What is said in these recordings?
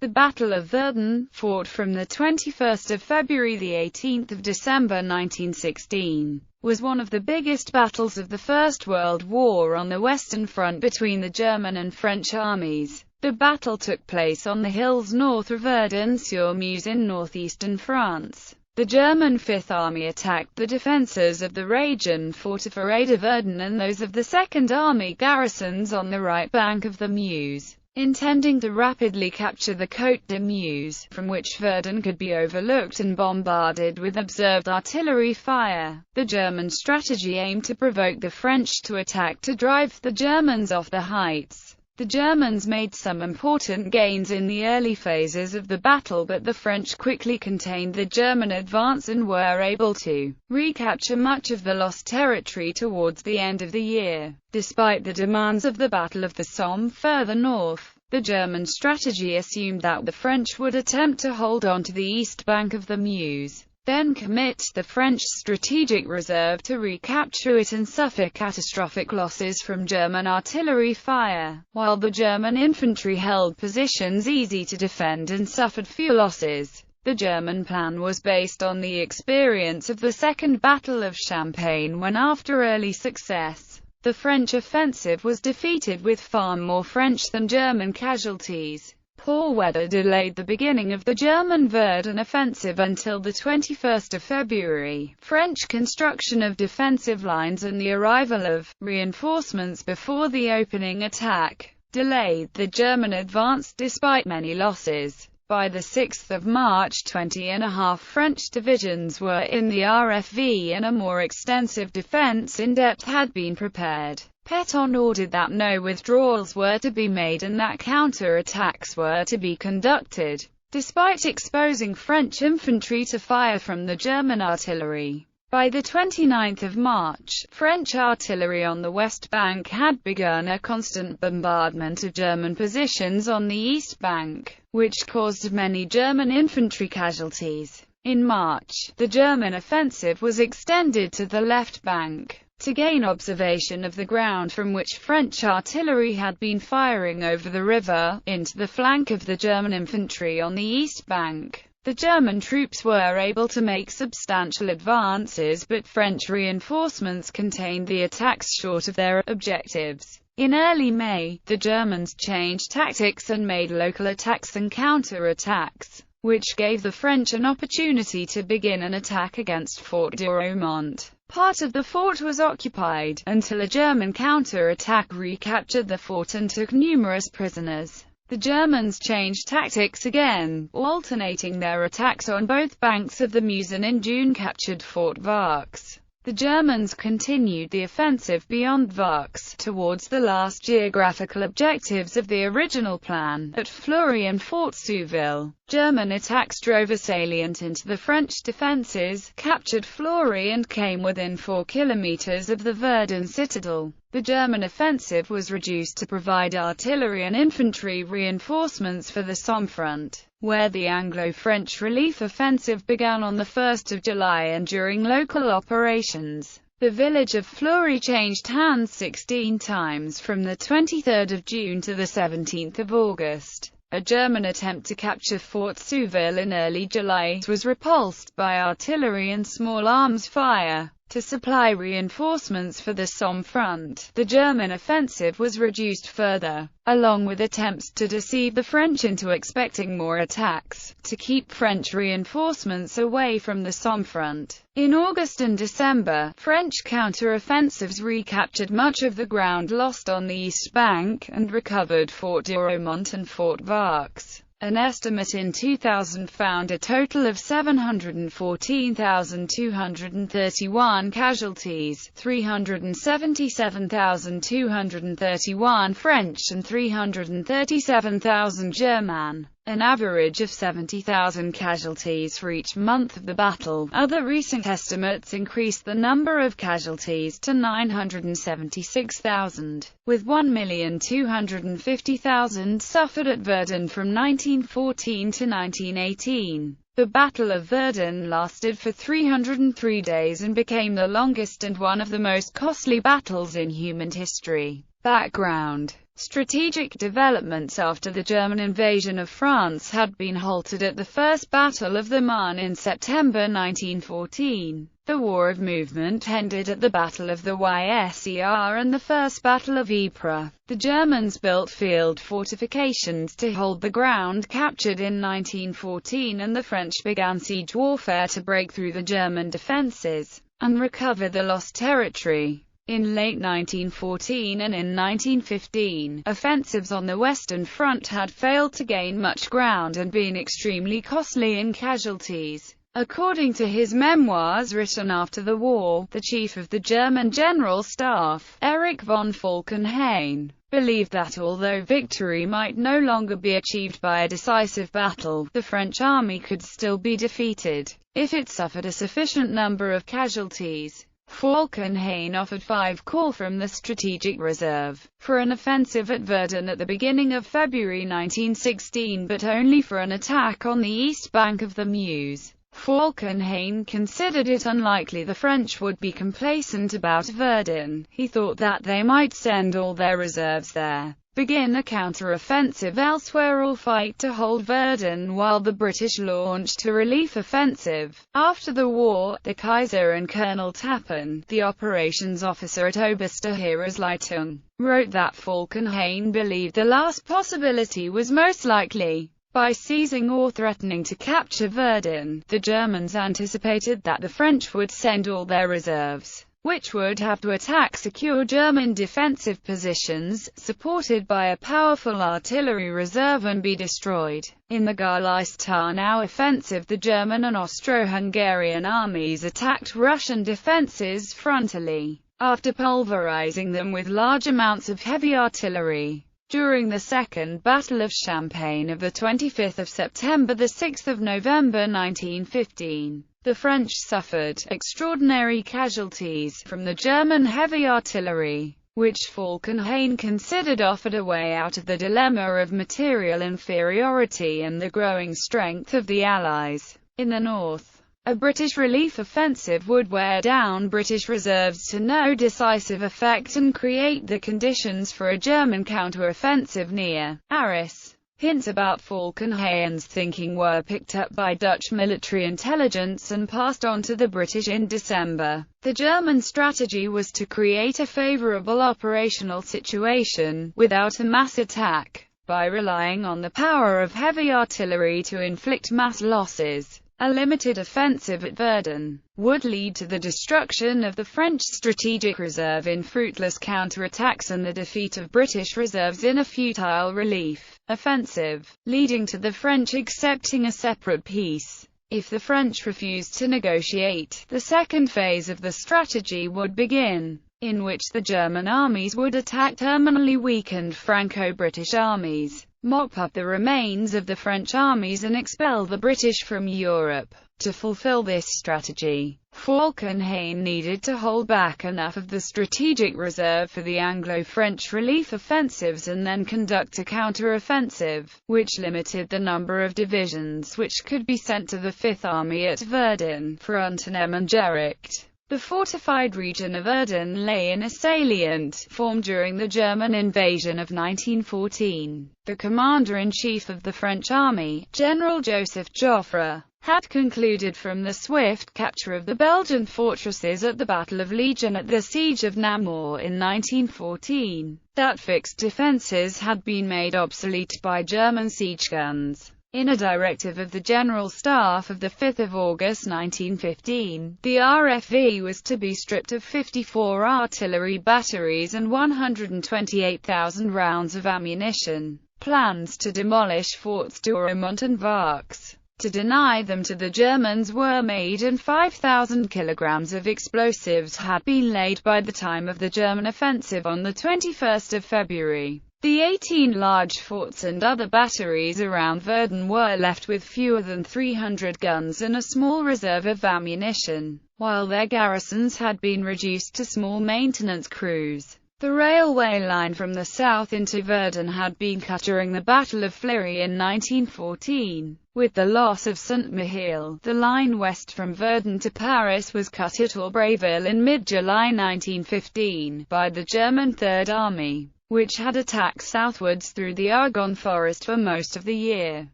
The Battle of Verdun, fought from the 21st of February to the 18th of December 1916, was one of the biggest battles of the First World War on the Western Front between the German and French armies. The battle took place on the hills north of Verdun-sur-Meuse in northeastern France. The German Fifth Army attacked the defences of the region fortified of Verdun and those of the Second Army garrisons on the right bank of the Meuse, intending to rapidly capture the Côte de Meuse, from which Verdun could be overlooked and bombarded with observed artillery fire. The German strategy aimed to provoke the French to attack to drive the Germans off the heights. The Germans made some important gains in the early phases of the battle, but the French quickly contained the German advance and were able to recapture much of the lost territory towards the end of the year. Despite the demands of the Battle of the Somme further north, the German strategy assumed that the French would attempt to hold on to the east bank of the Meuse, then commit the French strategic reserve to recapture it and suffer catastrophic losses from German artillery fire, while the German infantry held positions easy to defend and suffered few losses. The German plan was based on the experience of the Second Battle of Champagne, when, after early success, the French offensive was defeated with far more French than German casualties. Poor weather delayed the beginning of the German Verdun offensive until the 21st of February. French construction of defensive lines and the arrival of reinforcements before the opening attack delayed the German advance despite many losses. By the 6th of March, 20.5 French divisions were in the RFV and a more extensive defense in depth had been prepared. Pétain ordered that no withdrawals were to be made and that counter-attacks were to be conducted, despite exposing French infantry to fire from the German artillery. By the 29th of March, French artillery on the west bank had begun a constant bombardment of German positions on the east bank, which caused many German infantry casualties. In March, the German offensive was extended to the left bank, to gain observation of the ground from which French artillery had been firing over the river, into the flank of the German infantry on the east bank. The German troops were able to make substantial advances, but French reinforcements contained the attacks short of their objectives. In early May, the Germans changed tactics and made local attacks and counter-attacks, which gave the French an opportunity to begin an attack against Fort de Romont. Part of the fort was occupied, until a German counter-attack recaptured the fort and took numerous prisoners. The Germans changed tactics again, alternating their attacks on both banks of the Meuse, and in June captured Fort Vaux. The Germans continued the offensive beyond Vaux, towards the last geographical objectives of the original plan, at Fleury and Fort Souville. German attacks drove a salient into the French defences, captured Fleury and came within 4 kilometers of the Verdun citadel. The German offensive was reduced to provide artillery and infantry reinforcements for the Somme front, where the Anglo-French relief offensive began on the 1st of July and during local operations. The village of Fleury changed hands 16 times from the 23rd of June to the 17th of August. A German attempt to capture Fort Souville in early July was repulsed by artillery and small arms fire. To supply reinforcements for the Somme front, the German offensive was reduced further, along with attempts to deceive the French into expecting more attacks, to keep French reinforcements away from the Somme front. In August and December, French counter-offensives recaptured much of the ground lost on the east bank, and recovered Fort de Romont and Fort Vaux. An estimate in 2000 found a total of 714,231 casualties, 377,231 French and 337,000 German. An average of 70,000 casualties for each month of the battle. Other recent estimates increased the number of casualties to 976,000, with 1,250,000 suffered at Verdun from 1914 to 1918. The Battle of Verdun lasted for 303 days and became the longest and one of the most costly battles in human history. Background: strategic developments after the German invasion of France had been halted at the First Battle of the Marne in September 1914. The War of Movement ended at the Battle of the Yser and the First Battle of Ypres. The Germans built field fortifications to hold the ground captured in 1914, and the French began siege warfare to break through the German defences and recover the lost territory. In late 1914 and in 1915, offensives on the Western Front had failed to gain much ground and been extremely costly in casualties. According to his memoirs written after the war, the chief of the German General Staff, Erich von Falkenhayn, believed that although victory might no longer be achieved by a decisive battle, the French army could still be defeated if it suffered a sufficient number of casualties. Falkenhayn offered 5 corps from the Strategic Reserve for an offensive at Verdun at the beginning of February 1916, but only for an attack on the east bank of the Meuse. Falkenhayn considered it unlikely the French would be complacent about Verdun. He thought that they might send all their reserves there, begin a counter-offensive elsewhere, or fight to hold Verdun while the British launched a relief offensive. After the war, the Kaiser and Colonel Tappen, the operations officer at Oberste Heeresleitung, wrote that Falkenhayn believed the last possibility was most likely. By seizing or threatening to capture Verdun, the Germans anticipated that the French would send all their reserves, which would have to attack secure German defensive positions, supported by a powerful artillery reserve, and be destroyed. In the Garlice-Tarnow offensive, the German and Austro-Hungarian armies attacked Russian defences frontally, after pulverizing them with large amounts of heavy artillery. During the Second Battle of Champagne of 25 September to 6 November 1915, the French suffered extraordinary casualties from the German heavy artillery, which Falkenhayn considered offered a way out of the dilemma of material inferiority and the growing strength of the Allies. In the north, a British relief offensive would wear down British reserves to no decisive effect and create the conditions for a German counter-offensive near Arras. Hints about Falkenhayn's thinking were picked up by Dutch military intelligence and passed on to the British in December. The German strategy was to create a favourable operational situation, without a mass attack, by relying on the power of heavy artillery to inflict mass losses. A limited offensive at Verdun would lead to the destruction of the French strategic reserve in fruitless counterattacks and the defeat of British reserves in a futile relief offensive, leading to the French accepting a separate peace. If the French refused to negotiate, the second phase of the strategy would begin, in which the German armies would attack terminally weakened Franco-British armies, mop up the remains of the French armies and expel the British from Europe. To fulfill this strategy, Falkenhayn needed to hold back enough of the strategic reserve for the Anglo-French relief offensives and then conduct a counter-offensive, which limited the number of divisions which could be sent to the Fifth Army at Verdun, Frontenem and Gericht. The fortified region of Verdun lay in a salient formed during the German invasion of 1914. The commander-in-chief of the French army, General Joseph Joffre, had concluded from the swift capture of the Belgian fortresses at the Battle of Legion at the Siege of Namur in 1914, that fixed defences had been made obsolete by German siege guns. In a directive of the General Staff of 5 August 1915, the RFV was to be stripped of 54 artillery batteries and 128,000 rounds of ammunition. Plans to demolish Forts Douaumont and Varques, to deny them to the Germans, were made, and 5,000 kilograms of explosives had been laid by the time of the German offensive on 21 February. The 18 large forts and other batteries around Verdun were left with fewer than 300 guns and a small reserve of ammunition, while their garrisons had been reduced to small maintenance crews. The railway line from the south into Verdun had been cut during the Battle of Fleury in 1914. With the loss of Saint-Mihiel, the line west from Verdun to Paris was cut at Aubreville in mid-July 1915, by the German Third Army, which had attacked southwards through the Argonne forest for most of the year.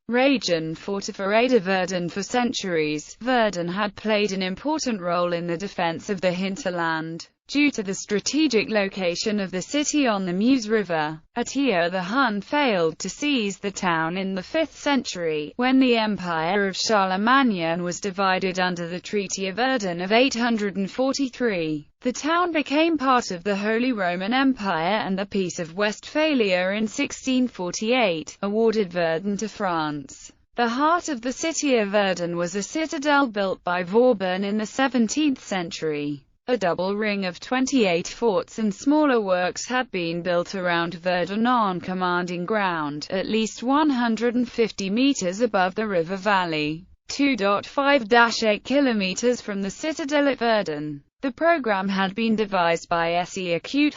Region fortified Verdun for centuries. Verdun had played an important role in the defense of the hinterland. Due to the strategic location of the city on the Meuse River, Attila the Hun failed to seize the town in the 5th century, when the Empire of Charlemagne was divided under the Treaty of Verdun of 843. The town became part of the Holy Roman Empire, and the Peace of Westphalia in 1648 awarded Verdun to France. The heart of the city of Verdun was a citadel built by Vauban in the 17th century. A double ring of 28 forts and smaller works had been built around Verdun on commanding ground, at least 150 meters above the river valley, 2.5-8 kilometers from the citadel at Verdun. The program had been devised by Écute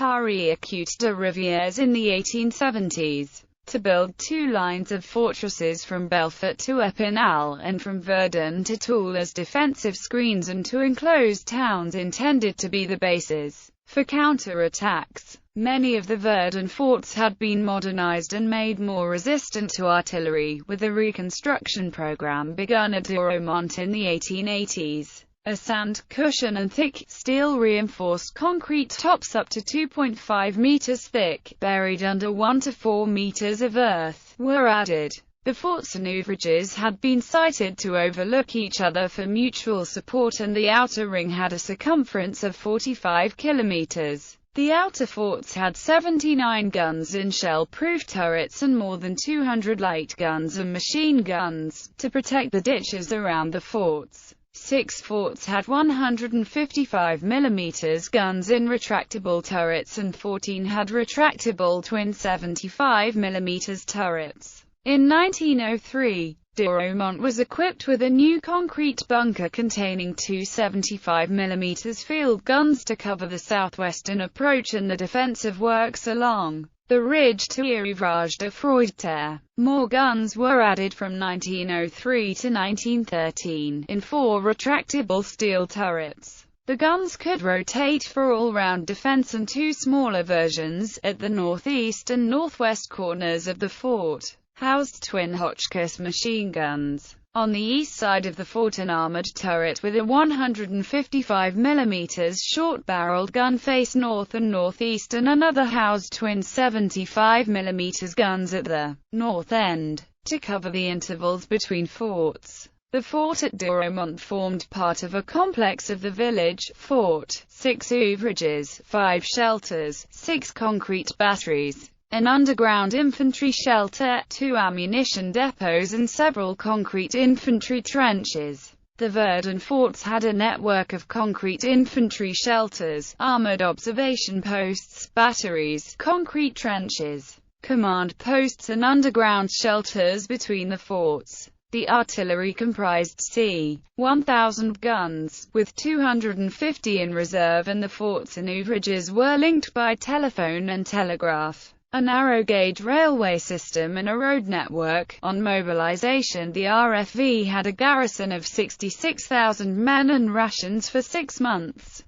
de Rivières in the 1870s. To build 2 lines of fortresses from Belfort to Epinal, and from Verdun to Toul as defensive screens, and to enclose towns intended to be the bases for counter-attacks. Many of the Verdun forts had been modernized and made more resistant to artillery, with a reconstruction program begun at Douaumont in the 1880s. A sand cushion and thick, steel-reinforced concrete tops up to 2.5 meters thick, buried under 1 to 4 meters of earth, were added. The forts and ouvrages had been sited to overlook each other for mutual support, and the outer ring had a circumference of 45 kilometers. The outer forts had 79 guns in shell-proof turrets and more than 200 light guns and machine guns, to protect the ditches around the forts. 6 forts had 155 mm guns in retractable turrets, and 14 had retractable twin 75 mm turrets. In 1903, Douaumont was equipped with a new concrete bunker containing 2 75 mm field guns to cover the southwestern approach and the defensive works along the ridge to Ouvrage de Froidterre. More guns were added from 1903 to 1913, in 4 retractable steel turrets. The guns could rotate for all-round defense, and 2 smaller versions, at the northeast and northwest corners of the fort, housed twin Hotchkiss machine guns. On the east side of the fort, an armored turret with a 155 mm short-barreled gun faced north and northeast, and another housed twin 75 mm guns at the north end, to cover the intervals between forts. The fort at Douaumont formed part of a complex of the village fort, 6 ouvrages, 5 shelters, 6 concrete batteries, an underground infantry shelter, 2 ammunition depots, and several concrete infantry trenches. The Verdun forts had a network of concrete infantry shelters, armored observation posts, batteries, concrete trenches, command posts, and underground shelters between the forts. The artillery comprised c. 1,000 guns, with 250 in reserve, and the forts and ouvrages were linked by telephone and telegraph, a narrow-gauge railway system, and a road network. On mobilization, the RFV had a garrison of 66,000 men and rations for 6 months.